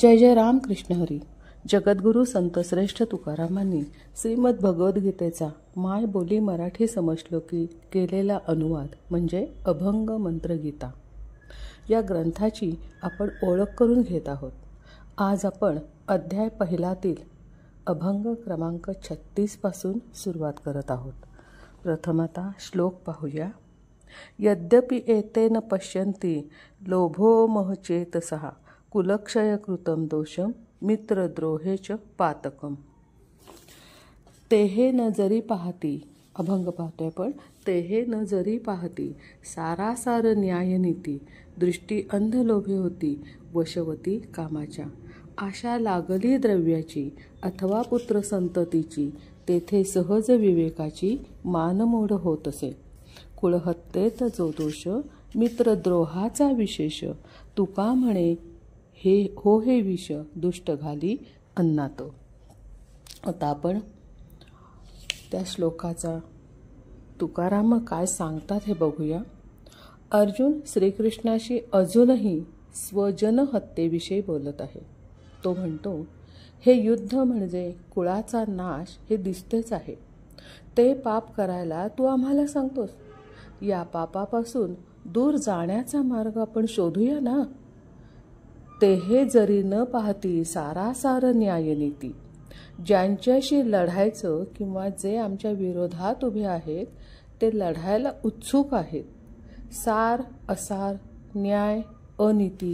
जय जय राम कृष्ण हरी. जगद्गुरू संतश्रेष्ठ तुकारामांनी श्रीमद भगवद्गीतेचा माय बोली मराठी समश्लोकी केलेला अनुवाद म्हणजे अभंग मंत्रगीता या ग्रंथाची आपण ओळख करून घेत आहोत. आज आपण अध्याय पहिलातील अभंग क्रमांक 36 पासून सुरुवात करत आहोत. प्रथम आता श्लोक पाहूया. यद्यपि एतेन पश्यन्ति लोभो महचेतसः कुलक्षयकृतं दोषं मित्रद्रोहे च पातकम. तेहे न जरी पाहती, अभंग पाहतोय पण, तेहे न जरी पाहती सारासार न्यायनीती, दृष्टी अंध लोभे होती वशवती कामाच्या. आशा लागली द्रव्याची अथवा पुत्र संततीची, तेथे सहज विवेकाची मानमोड होत असे. कुळहत्येत जो दोष मित्रद्रोहाचा विशेष, तुका म्हणे हे विष दुष्ट घाली अन्नात. आता आपण त्या श्लोकाचा तुकाराम काय सांगतात हे बघूया. अर्जुन श्रीकृष्णाशी अजूनही स्वजन हत्येविषयी बोलत आहे. तो म्हणतो, हे युद्ध म्हणजे कुळाचा नाश हे दिसतेच आहे. ते पाप करायला तू आम्हाला सांगतोस. या पापापासून दूर जाण्याचा मार्ग आपण शोधूया ना. तेहे जरी न पाहती सारासार न्यायनीती, ज्यांच्याशी लढायचं किंवा जे आमच्या विरोधात उभे आहेत ते लढायला उत्सुक आहेत, सार असार न्याय अनीती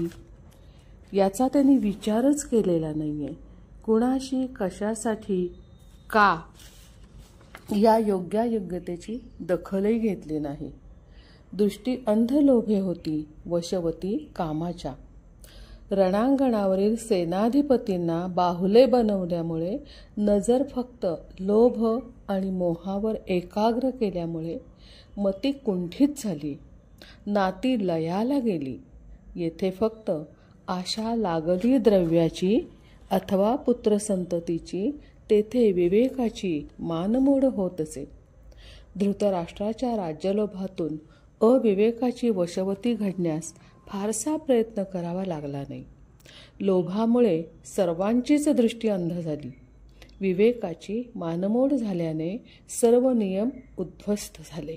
याचा त्यांनी विचारच केलेला नाही आहे. कुणाशी कशासाठी का या योग्यायोग्यतेची दखलही घेतली नाही. दृष्टी अंध लोभे होती वशवती कामाच्या. रणांगणावरील सेनाधिपतींना बाहुले बनवल्यामुळे नजर फक्त लोभ आणि मोहावर एकाग्र केल्यामुळे मती कुंठित झाली, नाती लयाला गेली. येथे फक्त आशा लागली द्रव्याची अथवा पुत्रसंततीची, तेथे विवेकाची मानमोड होत असे. धृतराष्ट्राच्या राज्यलोभातून अविवेकाची वशवती घडण्यास फारसा प्रयत्न करावा लागला नाही. लोभामुळे सर्वांचीच दृष्टी अंध झाली. विवेकाची मानमोड झाल्याने सर्व नियम उद्ध्वस्त झाले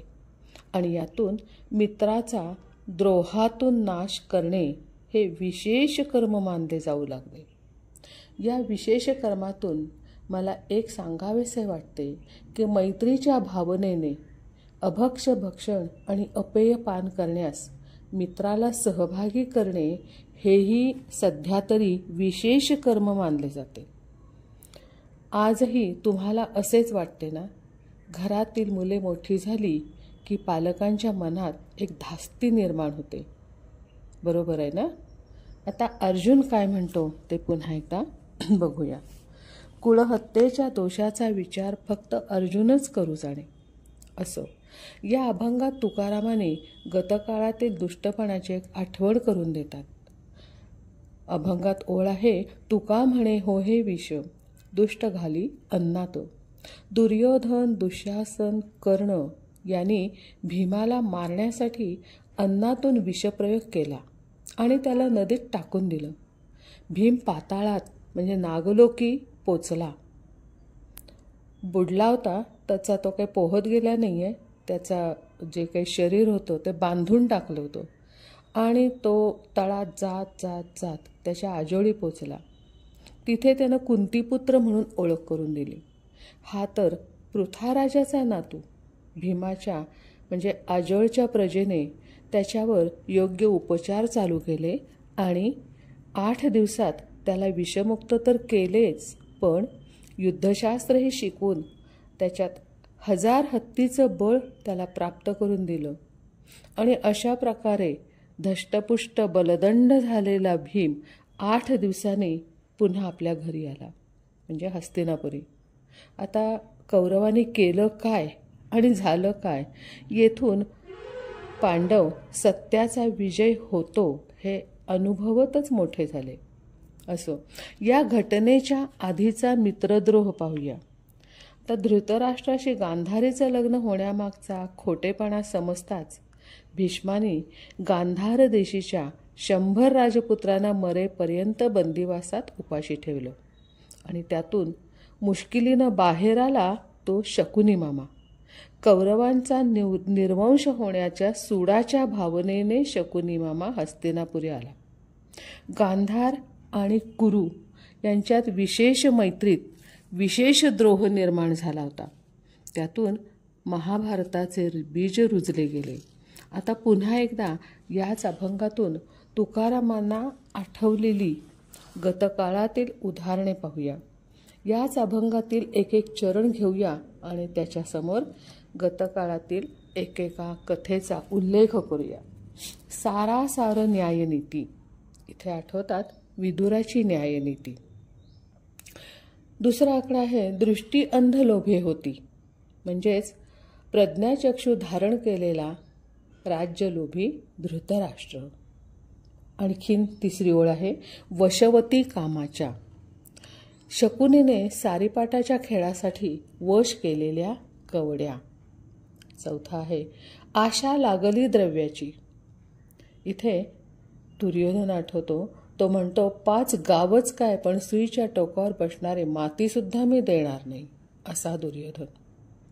आणि यातून मित्राचा द्रोहातून नाश करणे हे विशेष कर्म मानले जाऊ लागले. या विशेष कर्मातून मला एक सांगावेसे वाटते की मैत्रीच्या भावनेने अभक्ष भक्षण आणि अपेय पान करण्यास मित्राला सहभागी करणे हेही सध्या तरी विशेष कर्म मानले जाते. आजही तुम्हाला असेच वाटते ना. घरातील मुले मोठी झाली की पालकांच्या मनात एक धास्ती निर्माण होते. बरोबर आहे ना. आता अर्जुन काय म्हणतो ते पुन्हा एकदा बघूया. कुळहत्येच्या दोषाचा विचार फक्त अर्जुनच करू जाणे असं या अभंगात तुकारामाने गतकाळातील दुष्टपणाची एक आठवण करून देतात. अभंगात ओळ आहे, तुका म्हणे हो हे विष दुष्ट घाली अन्नात. दुर्योधन दुःशासन कर्ण यांनी भीमाला मारण्यासाठी अन्नातून विषप्रयोग केला आणि त्याला नदीत टाकून दिलं. भीम पाताळात म्हणजे नागलोकी पोचला. बुडला होता, त्याचा तो काही पोहत गेला नाही आहे. त्याचा जे काही शरीर होतं ते बांधून टाकलं होतं आणि तो तळात जात जात जात त्याच्या आजोळी पोचला. तिथे त्यानं कुंतीपुत्र म्हणून ओळख करून दिली. हा तर पृथ्वीराजाचा नातू. भीमाच्या म्हणजे आजोळच्या प्रजेने त्याच्यावर योग्य उपचार चालू केले आणि 8 दिवसात त्याला विषमुक्त तर केलेच, पण युद्धशास्त्रही शिकवून त्याच्यात 1000 हत्तीचं बळ त्याला प्राप्त करून दिलं. आणि अशा प्रकारे धष्टपुष्ट बलदंड झालेला भीम 8 दिवसांनी पुन्हा आपल्या घरी आला म्हणजे हस्तिनापुरी. आता कौरवांनी केलं काय आणि झालं काय, येथून पांडव सत्याचा विजय होतो हे अनुभवतच मोठे झाले. असो, या घटनेच्या आधीचा मित्रद्रोह पाहूया. तर धृतराष्ट्राशी गांधारीचं लग्न होण्यामागचा खोटेपणा समजताच भीष्माने गांधार देशीच्या 100 राजपुत्रांना मरेपर्यंत बंदिवासात उपाशी ठेवलं आणि त्यातून मुश्किलीनं बाहेर आला तो शकुनी मामा. कौरवांचा निर्वंश होण्याच्या सूडाच्या भावनेने शकुनी मामा हस्तिनापुरी आला. गांधार आणि कुरु यांच्यात विशेष मैत्रीत विशेष द्रोह निर्माण झाला होता. त्यातून महाभारताचे बीज रुजले गेले. आता पुन्हा एकदा याच अभंगातून तुकारामांना आठवलेली गतकाळातील उदाहरणे पाहूया. याच अभंगातील एक एक चरण घेऊया आणि त्याच्यासमोर गतकाळातील एकेका कथेचा उल्लेख करूया. सारासार न्यायनीती. इथे आठवतात विदुराची न्यायनीती. दुसरा आकडा आहे दृष्टी अंध लोभे होती, म्हणजेच प्रज्ञाचक्षु धारण केलेला राज्यलोभी धृतराष्ट्र. आणखीन तिसरी ओळ आहे वशवती कामाच्या. शकुनीने सारीपाटाच्या खेळासाठी वश केलेल्या कवड्या. चौथा आहे आशा लागली द्रव्याची. इथे दुर्योधन आठवतो. तो म्हणतो 5 गावच काय पण सुईच्या टोकावर बसणारे मातीसुद्धा मी देणार नाही, असा दुर्योधन.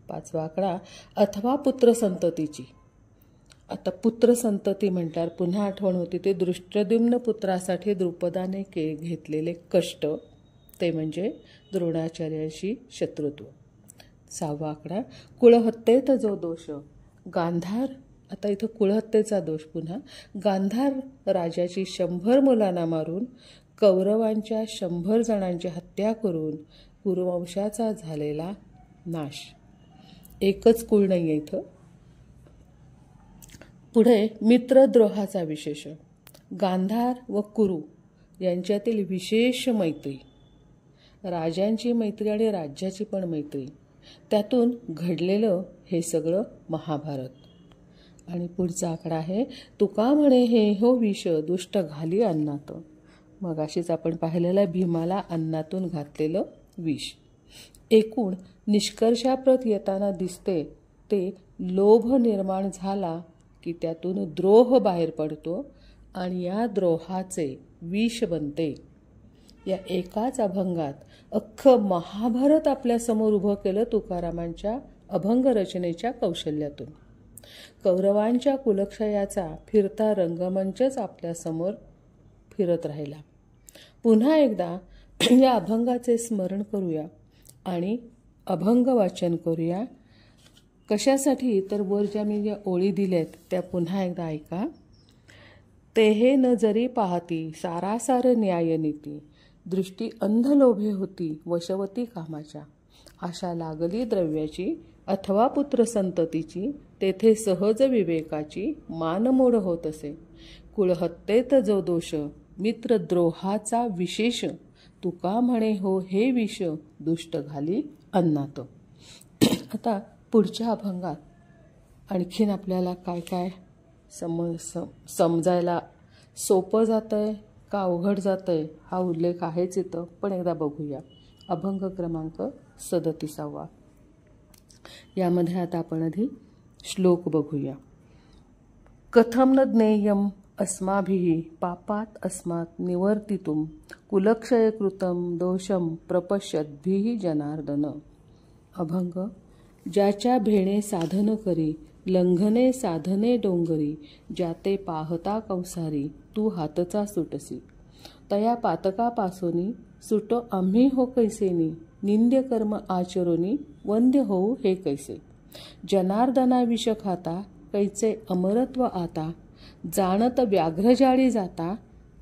5वा आकडा अथवा पुत्रसंततीची. आता पुत्रसंतती म्हटल्यावर पुन्हा आठवण होती ते दृष्टद्युम्न पुत्रासाठी द्रुपदाने घेतलेले कष्ट, ते म्हणजे द्रोणाचार्यांशी शत्रुत्व. 6वा आकडा कुळहत्येत जो दोष. गांधार. आता इथं कुळहत्येचा दोष पुन्हा. गांधार राजाची 100 मुलांना मारून कौरवांच्या 100 जणांची हत्या करून कुरुवंशाचा झालेला नाश. एकच कुळ नाही आहे इथं. पुढे मित्रद्रोहाचा विशेष. गांधार व कुरु यांच्यातील विशेष मैत्री, राजांची मैत्री आणि राज्याची पण मैत्री, त्यातून घडलेलं हे सगळं महाभारत. आणि पुढचा आकडा आहे तुका म्हणे हे हो विष दुष्ट घाली अन्नात. मग अशीच आपण पाहिलेलं भीमाला अन्नातून घातलेलं विष. एकूण निष्कर्षाप्रत येताना दिसते ते लोभ निर्माण झाला की त्यातून द्रोह बाहेर पडतो आणि या द्रोहाचे विष बनते. या एकाच अभंगात अख्खं महाभारत आपल्यासमोर उभं केलं तुकारामांच्या अभंग रचनेच्या कौशल्यातून. कौरवांच्या कुलक्षयाचा फिरता रंगमंचच आपल्यासमोर फिरत राहिला. पुन्हा एकदा या अभंगाचे स्मरण करूया आणि अभंग वाचन करूया. कशासाठी तर वर ज्या मी ज्या ओळी दिल्यात त्या पुन्हा एकदा ऐका. तेहे न जरी पाहती सारासार न्यायनीती. दृष्टी अंध लोभे होती वशवती कामाच्या. आशा लागली द्रव्याची अथवा पुत्र संततीची. तेथे सहज विवेकाची मानमोड होत असे. कुळहत्येत जो दोष मित्रद्रोहाचा विशेष. तुका म्हणे हो हे विष दुष्ट घाली अन्नात. आता पुढच्या अभंगात आणखीन आपल्याला काय काय समजायला सोपं जातंय का अवघड जातंय हा उल्लेख आहेच इथं, पण एकदा बघूया. अभंग क्रमांक 37. यामध्ये आता आपण आधी श्लोक बघूया. कथम न ज्ञेयम अस्माभिः पापात अस्मात् निवर्तितुं कुलक्षयकृतं दोषं प्रपश्यद्भिः जनार्दन. अभंग. ज्याच्या भेणे साधन करी लंघने साधने डोंगरी. ज्याते पाहता कंसारी तू हातचा सुटसी. तया पातकापासोनी सुटो आम्ही हो कैसेनी. निंद्य कर्म आचरोनी वंद्य होऊ हे कैसे. जनार्दना विष खाता कैचे अमरत्व आता. जाणत व्याघ्रजाळी जाता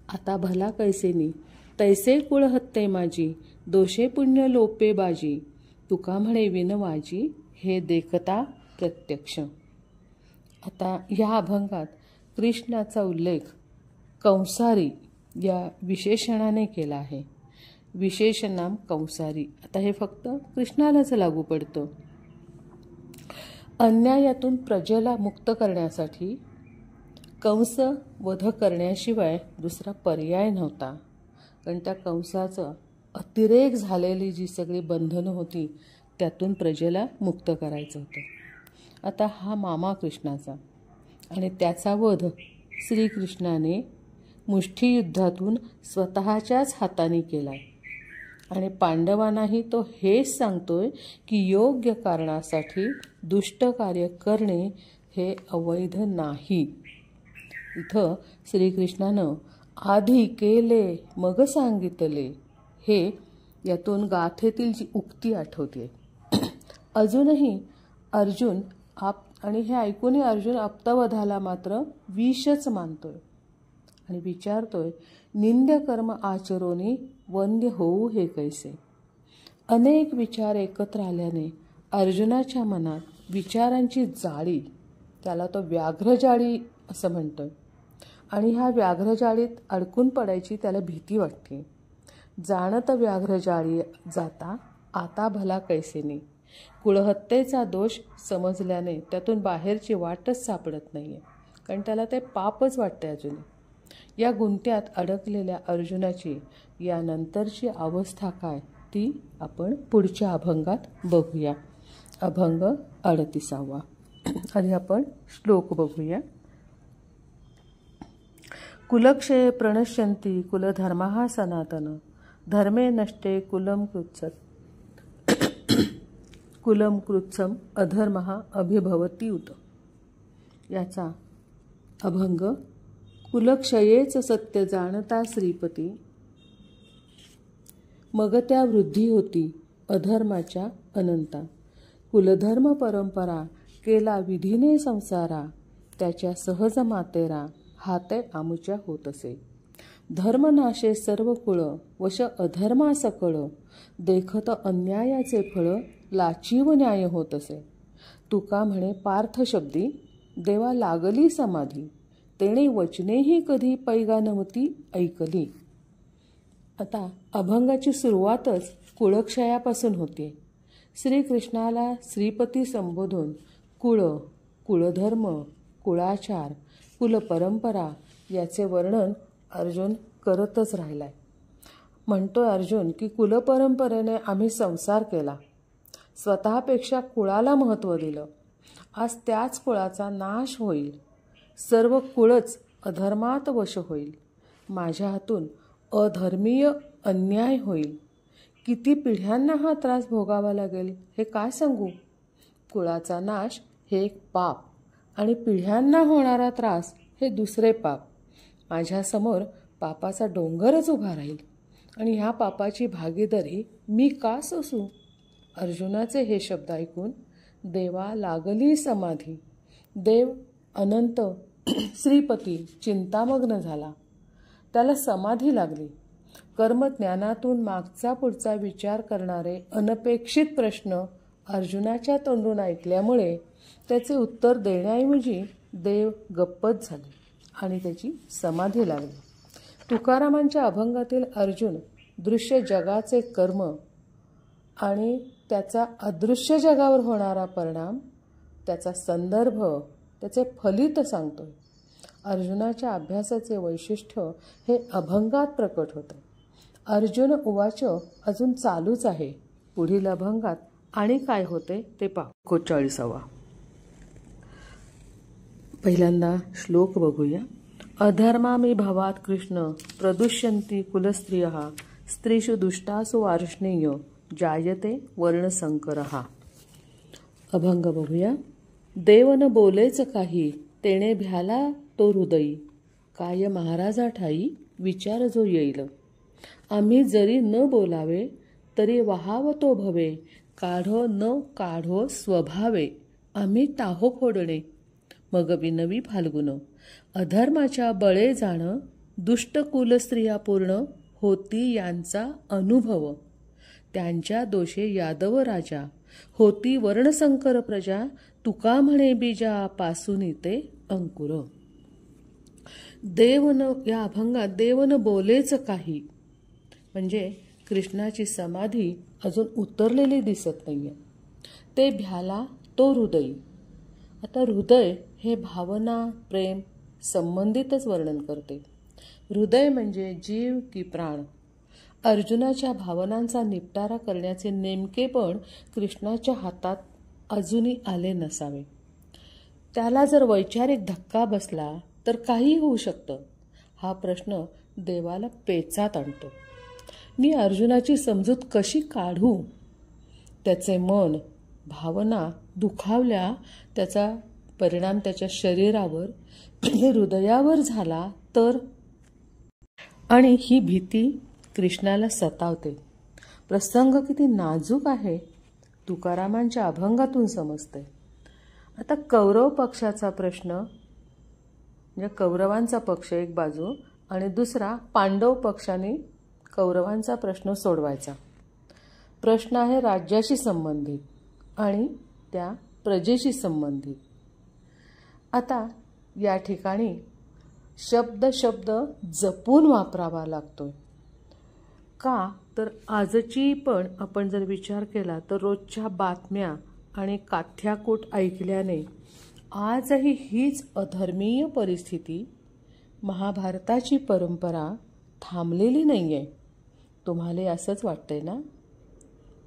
आता भला कैसेनी. तैसे कुळ हत्ते माझी दोषे पुण्य लोपे बाजी. तुका म्हणे विनवाजी हे देखता प्रत्यक्ष. आता या अभंगात कृष्णाचा उल्लेख कंसारी या विशेषणाने केला आहे. विशेषण नाम कंसारी. आता हे फक्त कृष्णालाच लागू पडतं. अन्यायातून प्रजेला मुक्त करण्यासाठी कंस वध करण्याशिवाय दुसरा पर्याय नव्हता. कारण त्या कंसाचं अतिरेक झालेली जी सगळी बंधनं होती त्यातून प्रजेला मुक्त करायचं होतं. आता हा मामा कृष्णाचा आणि त्याचा वध श्रीकृष्णाने मुष्टियुद्धातून स्वतःच्याच हाताने केलाय. आणि पांडवांनाही तो हेच सांगतोय की योग्य कारणासाठी दुष्ट कार्य करणे हे अवैध नाही. इथं श्रीकृष्णानं आधी केले मग सांगितले हे यातून गाथेतील जी उक्ती आठवते. अजूनही अर्जुन आणि हे ऐकूनही अर्जुन आप्तवधाला मात्र विषच मानतोय आणि विचारतोय, निंद्य कर्म आचरोनी वंद्य होऊ हे कैसे. अनेक विचार एकत्र आल्याने अर्जुनाच्या मनात विचारांची जाळी, त्याला तो व्याघ्रजाळी असं म्हणतोय, आणि ह्या व्याघ्रजाळीत अडकून पडायची त्याला भीती वाटते. जाणत व्याघ्रजाळी जाता आता भला कैसेनी. कुळहत्येचा दोष समजल्याने त्यातून बाहेरची वाटच सापडत नाहीये, कारण त्याला ते पापच वाटते अजून. या गुंत्यात अडकलेल्या अर्जुनाची यानंतरची अवस्था काय ती आपण पुढच्या अभंगात बघूया. अभंग 38. आधी आपण श्लोक बघूया. कुलक्षये प्रणश्यन्ति कुलधर्मः सनातन धर्मे नष्टे कुलम कृत्सम अधर्मः अभिभवति उत. याचा अभंग. कुलक्षयेच सत्य जाणता श्रीपती, मग त्या वृद्धी होती अधर्माच्या अनंता. कुलधर्म परंपरा केला विधीने संसारा, त्याच्या सहज मातेरा हाते आमुच्या होत असे. धर्मनाशे सर्व कुळ वश अधर्मा सकळ, देखत अन्यायाचे फळ लाचीव न्याय होत असे. तुका म्हणे पार्थ शब्दी देवा लागली समाधी, तेणे वचनेही कधी पैगा नमती ऐकली. आता अभंगाची सुरुवातच कुळक्षयापासून होते. श्रीकृष्णाला श्रीपती संबोधून कुळ, कुळधर्म, कुळाचार, कुलपरंपरा याचे वर्णन अर्जुन करतच राहिलाय. म्हणतोय अर्जुन की कुलपरंपरेने आम्ही संसार केला, स्वतःपेक्षा कुळाला महत्त्व दिलं. आज त्याच कुळाचा नाश होईल, सर्व कुळच अधर्मात वश होईल. माझ्या हातून अधर्मीय अन्याय होईल. किती पिढ्यांना हा त्रास भोगावा लागेल हे काय सांगू. कुळाचा नाश हे एक पाप आणि पिढ्यांना होणारा त्रास हे दुसरे पाप. माझ्यासमोर पापाचा डोंगरच उभा राहील आणि ह्या पापाची भागीदारी मी का सोसू. अर्जुनाचे हे शब्द ऐकून देवा लागली समाधी. देव अनंत श्रीपती चिंतामग्न झाला, त्याला समाधी लागली. कर्मज्ञानातून मागचा पुढचा विचार करणारे अनपेक्षित प्रश्न अर्जुनाच्या तोंडून ऐकल्यामुळे त्याचे उत्तर देण्याऐवजी देव गप्पच झाले आणि त्याची समाधी लागली. तुकारामांच्या अभंगातील अर्जुन दृश्य जगाचे कर्म आणि त्याचा अदृश्य जगावर होणारा परिणाम, त्याचा संदर्भ, त्याचे फलित सांगतोय. अर्जुनाच्या अभ्यासाचे वैशिष्ट्य हे अभंगात प्रकट होते. अर्जुन उवाच अजून चालूच आहे. पुढील अभंगात आणि काय होते ते पाहू. 39. पहिल्यांदा श्लोक बघूया. अधर्मामि भवात कृष्ण प्रदुष्यन्ति कुलस्त्रियः, स्त्रीषु दुष्टासु वार्ष्णेय जायते वर्णसंकरः. अभंग बघूया. देव न बोलेच काही, तेणे भ्याला तो हृदयी, काय महाराजा ठाई विचार जो येईल. आम्ही जरी न बोलावे तरी वाहाव तो भवे, काढो न काढो स्वभावे, आम्ही टाहो फोडणे मग विनवी फाल्गुन. अधर्माच्या बळे जाण, दुष्ट कुलस्त्रिया पूर्ण होती यांचा अनुभव. त्यांच्या दोषे यादव राजा, होती वर्णसंकर प्रजा, तुका म्हणे बीजा पासून ते अंकुर. देवन या अभंगात देवन बोलेच काही म्हणजे कृष्णाची समाधी अजून उतरलेली दिसत नाहीये. ते भ्याला तो हृदयी. आता हृदय हे भावना, प्रेम संबंधितच वर्णन करते. हृदय म्हणजे जीव की प्राण. अर्जुनाच्या भावनांचा निपटारा करण्याचे नेमकेपण कृष्णाच्या हातात अजूनही आले नसावे. त्याला जर वैचारिक धक्का बसला तर काही होऊ शकतं. हा प्रश्न देवाला पेचात आणतो. मी अर्जुनाची समजूत कशी काढू? त्याचे मन, भावना दुखावल्या, त्याचा परिणाम त्याच्या शरीरावर, हृदयावर झाला तर? आणि ही भीती कृष्णाला सतावते. प्रसंग किती नाजूक आहे तुकारामांच्या अभंगातून समजते. आता कौरव पक्षाचा प्रश्न, म्हणजे कौरवांचा पक्ष एक बाजू आणि दुसरा पांडव पक्षाने कौरवांचा प्रश्न सोडवायचा. प्रश्न आहे राज्याशी संबंधित आणि त्या प्रजेशी संबंधित. आता या ठिकाणी शब्द जपून वापरावा लागतोय. का तर आजची पण आपण जर विचार केला तर रोजच्या बातम्या आणि काथ्याकूट ऐकल्याने आजही हीच अधर्मीय परिस्थिती, महाभारताची परंपरा थांबलेली नाही आहे. तुम्हाला असंच वाटतंय ना?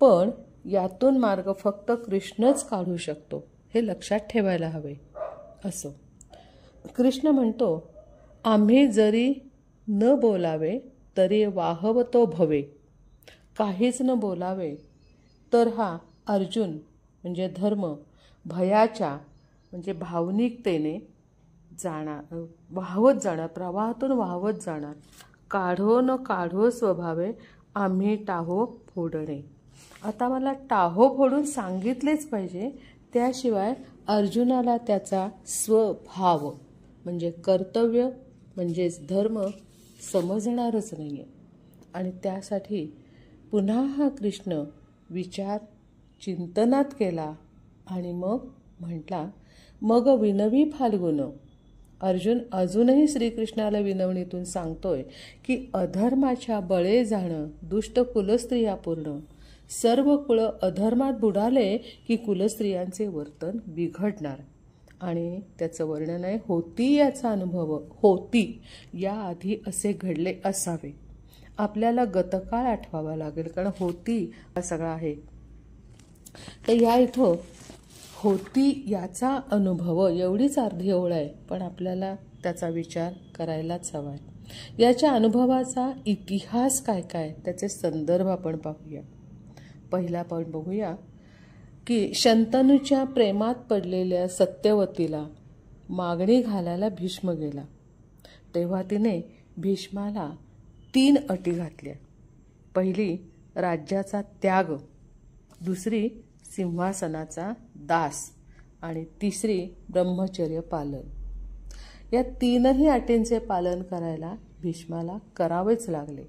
पण यातून मार्ग फक्त कृष्णच काढू शकतो, हे लक्षात ठेवायला हवे. असो, कृष्ण म्हणतो, आम्ही जरी न बोलावे तरी वाहवतो भवे. काहीच न बोलावे तर हा अर्जुन म्हणजे धर्म भयाच्या म्हणजे भावनिकतेने वाहवत जाणार, प्रवाहातून वाहवत जाणार. काढो न काढो स्वभावे आम्ही टाहो फोडणे. आता मला टाहो फोडून सांगितलेच पाहिजे, त्याशिवाय अर्जुनाला त्याचा स्वभाव म्हणजे कर्तव्य म्हणजेच धर्म समजणारच नाही आहे. आणि त्यासाठी पुन्हा हा कृष्ण विचार चिंतनात केला आणि मग म्हटला, मग विनवी फाल्गुन. अर्जुन अजूनही श्रीकृष्णाला विनवणीतून सांगतोय की अधर्माच्या बळे जाणं दुष्ट कुलस्त्रिया पूर्ण. सर्व कुळ अधर्मात बुडाले की कुलस्त्रियांचे वर्तन बिघडणार. आणि त्याचं वर्णन आहे, होती याचा अनुभव, होती याआधी असे घडले असावे. आपल्याला गतकाळ आठवावा लागेल, कारण होती हा सगळा आहे. तर या इथं होती याचा अनुभव एवढीच अर्धी ओळ आहे, पण आपल्याला त्याचा विचार करायलाच हवा आहे. याच्या अनुभवाचा इतिहास काय काय त्याचे संदर्भ आपण पाहूया. पहिला आपण बघूया की शंतनूच्या प्रेमात पडलेल्या सत्यवतीला मागणी घालायला भीष्म गेला. तेव्हा तिने भीष्माला 3 अटी घातल्या. पहिली राज्याचा त्याग, दुसरी सिंहासनाचा दास आणि तिसरी ब्रह्मचर्य पालन. या 3ही अटींचे पालन करायला भीष्माला करावेच लागले.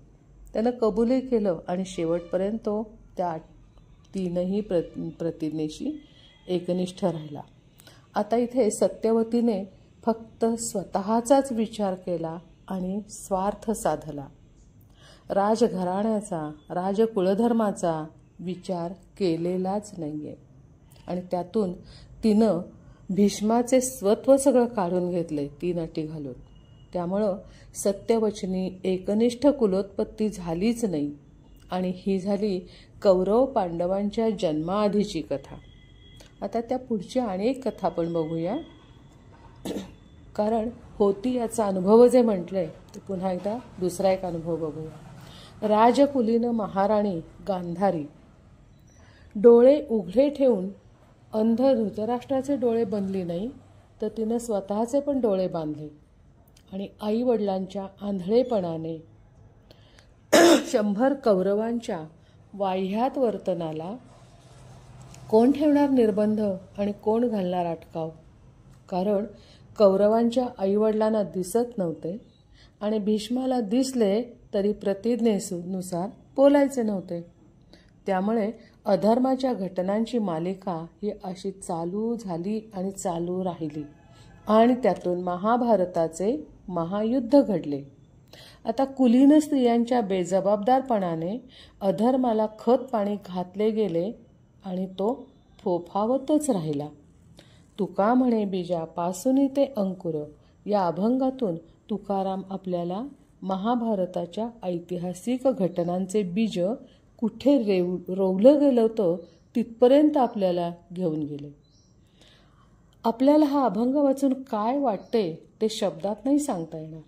त्यानं कबूलही केलं आणि शेवटपर्यंत तो त्या 3ही प्रतिज्ञेशी एकनिष्ठ राहिला. आता इथे सत्यवतीने फक्त स्वतःचाच विचार केला आणि स्वार्थ साधला. राजघराण्याचा, राजकुलधर्माचा विचार केलेलाच नाहीये. आणि त्यातून तिनं भीष्माचे स्वत्व सगळं काढून घेतले 3 अटी घालून. त्यामुळं सत्यवचनी एकनिष्ठ कुलोत्पत्ती झालीच नाही. आणि ही झाली कौरव पांडवांच्या जन्माआधीची कथा. आता त्या पुढची अनेक कथा आपण बघूया, कारण होती याचा अनुभव जे म्हटलंय ते पुन्हा एकदा दुसरा एक अनुभव बघूया. राजकुलीनं महाराणी गांधारी डोळे उघडे ठेवून अंध धृतराष्ट्राचे डोळे बांधली नाही, तर तिनं स्वतःचे पण डोळे बांधले. आणि आई वडिलांच्या आंधळेपणाने 100 कौरवांच्या वाह्यात वर्तनाला कोण ठेवणार निर्बंध आणि कोण घालणार अटकाव? कारण कौरवांच्या आईवडिलांना दिसत नव्हते आणि भीष्माला दिसले तरी प्रतिज्ञेनुसार बोलायचे नव्हते. त्यामुळे अधर्माच्या घटनांची मालिका ही अशी चालू झाली आणि चालू राहिली आणि त्यातून महाभारताचे महायुद्ध घडले. आता कुलीन स्त्रियांच्या बेजबाबदारपणाने अधर्माला खत पाणी घातले गेले आणि तो फोफावतच राहिला. तुका म्हणे बीजापासून ते अंकुर या अभंगातून तुकाराम आपल्याला महाभारताच्या ऐतिहासिक घटनांचे बीज कुठे रोवलं गेलं होतं तिथपर्यंत आपल्याला घेऊन गेले. आपल्याला हा अभंग वाचून काय वाटते ते शब्दात नाही सांगता येणार,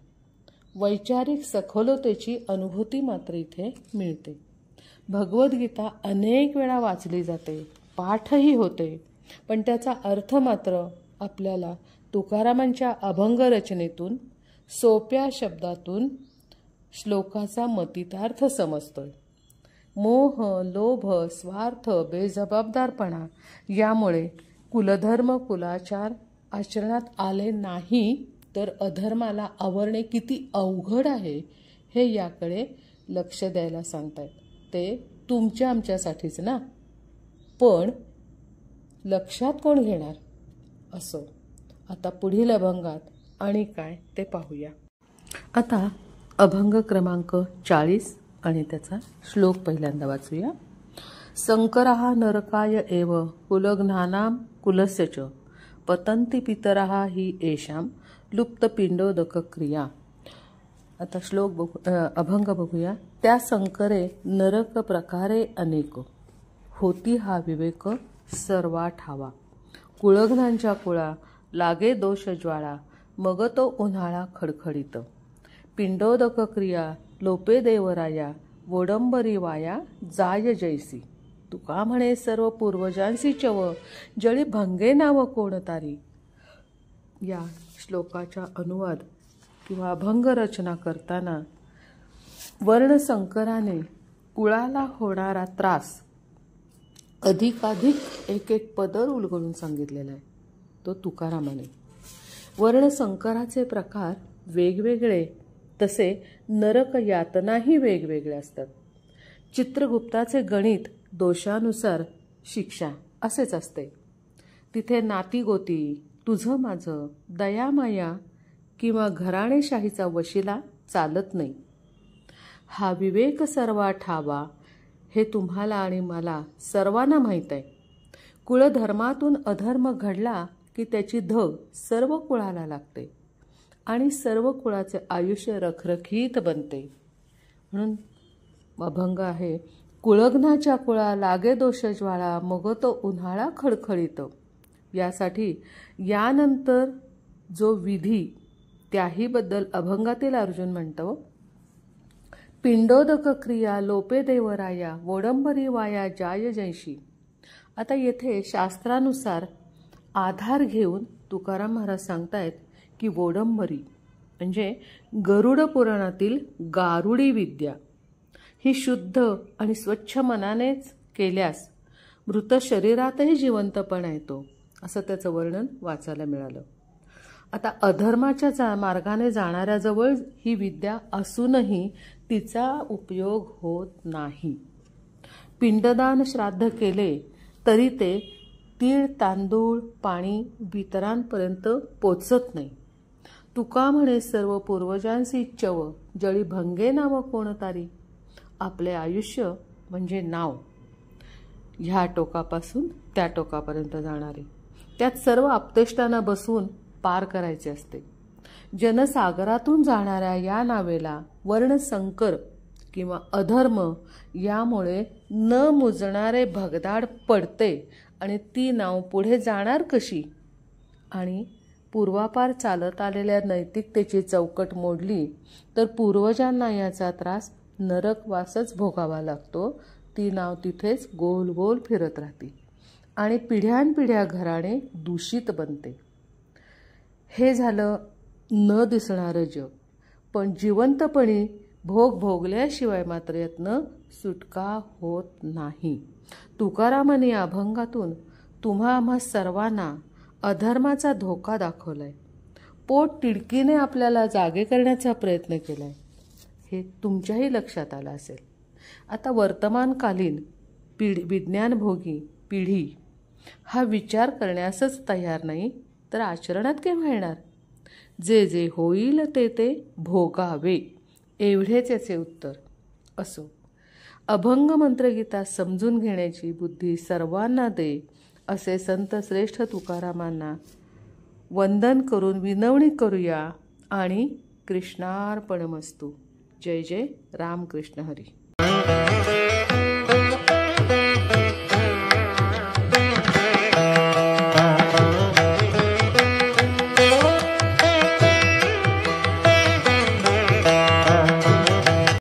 वैचारिक सखोलतेची अनुभूती मात्र इथे मिळते. भगवद्गीता अनेक वेळा वाचली जाते, पाठही होते, पण त्याचा अर्थ मात्र आपल्याला तुकारामांच्या अभंग रचनेतून सोप्या शब्दातून श्लोकाचा मतितार्थ समजतोय. मोह, लोभ, स्वार्थ, बेजबाबदारपणा यामुळे कुलधर्म कुलाचार आचरणात आले नाही तर अधर्माला आवरणे किती अवघड आहे हे याकडे लक्ष द्यायला सांगतायत. ते तुमच्या आमच्यासाठीच ना, पण लक्षात कोण घेणार? असो, आता पुढील अभंगात आणि काय ते पाहूया. आता अभंग क्रमांक 40 आणि त्याचा श्लोक पहिल्यांदा वाचूया. संकरः नरकाय एव कुलघ्नानां कुलस्य च पतन्ति पितरः हि येषां लुप्तपिंडोदक क्रिया. आता अभंग बघूया. त्या संकरे नरक प्रकारे अनेक होती हा विवेक सर्वा ठावा. कुळघ्नांच्या कुळा लागे दोष ज्वाळा मग तो उन्हाळा खडखडीत. पिंडोदक क्रिया लोपे देवराया वोडंबरी वाया जाय जैसी. तुका म्हणे सर्व पूर्वजांसी चव जळी भंगे नाव कोण तारी. या श्लोकाचा अनुवाद किंवा अभंग रचना करताना वर्णसंकराने कुळाला होणारा त्रास अधिकाधिक एक एक पदर उलगडून सांगितलेला आहे तो तुकारामाने. वर्णसंकराचे प्रकार वेगवेगळे, तसे नरक यातनाही वेगवेगळे असतात. चित्रगुप्ताचे गणित दोषानुसार शिक्षा असेच असते. तिथे नातीगोती, तुझं माझं, दयामाया किंवा घराणेशाहीचा वशिला चालत नाही. हा विवेक सर्वा ठावा हे तुम्हाला आणि मला सर्वांना माहीत आहे. कुळधर्मातून अधर्म घडला की त्याची धग सर्व कुळाला लागते आणि सर्व कुळाचे आयुष्य रखरखीत बनते. म्हणून अभंग आहे. कुळघ्नाच्या कुळा लागे दोष ज्वाळा मग तो उन्हाळा खडखडीत. यासाठी यानंतर जो विधी त्याहीबद्दल अभंगातील अर्जुन म्हणतो. पिंडोदक क्रिया लोपे देवराया वोडंबरी वाया जाय जैशी. आता येथे शास्त्रानुसार आधार घेऊन तुकाराम महाराज सांगतायत की वोडंबरी म्हणजे गरुड पुराणातील गारुडी विद्या ही शुद्ध आणि स्वच्छ मनानेच केल्यास मृत शरीरातही जिवंतपणा येतो, असं त्याचं वर्णन वाचायला मिळालं. आता अधर्माच्या मार्गाने जाणाऱ्याजवळ ही विद्या असूनही तिचा उपयोग होत नाही. पिंडदान श्राद्ध केले तरी ते तीळ तांदूळ पाणी पितरांपर्यंत पोचत नाही. तुका म्हणे सर्व पूर्वजांसी चव जळी भंगे नाव कोण तारी. आपले आयुष्य म्हणजे नाव, ह्या टोकापासून त्या टोकापर्यंत जाणारे, त्यात सर्व आपतेष्टांना बसवून पार करायचे असते. जनसागरातून जाणाऱ्या या नावेला वर्णसंकर किंवा अधर्म यामुळे न मुजणारे भगदाड पडते आणि ती नाव पुढे जाणार कशी. आणि पूर्वापार चालत आलेल्या नैतिकतेची चौकट मोडली तर पूर्वजांना याचा त्रास नरकवासच भोगावा लागतो. ती नाव तिथेच गोल गोल फिरत राहते आणि पिढ्यानपिढ्या घराणे दूषित बनते. हे झालं न दिसणारं जग, पण जिवंतपणी भोग भोगल्याशिवाय मात्र यातनं सुटका होत नाही. तुकारामाने या अभंगातून तुम्हा आम्हा सर्वांना अधर्माचा धोका दाखवलाय. पोट तिडकीने आपल्याला जागे करण्याचा प्रयत्न केलाय, हे तुमच्याही लक्षात आलं असेल. आता वर्तमानकालीन विज्ञानभोगी पिढी हा विचार करण्यासच तयार नाही तर आचरणात केव्हा येणार. जे जे होईल ते ते भोगावे एवढेच याचे उत्तर. असो, अभंग मंत्रगीता समजून घेण्याची बुद्धी सर्वांना दे असे संत श्रेष्ठ तुकारामांना वंदन करून विनवणी करूया आणि कृष्णार्पणमस्तु. जय जय रामकृष्ण हरी.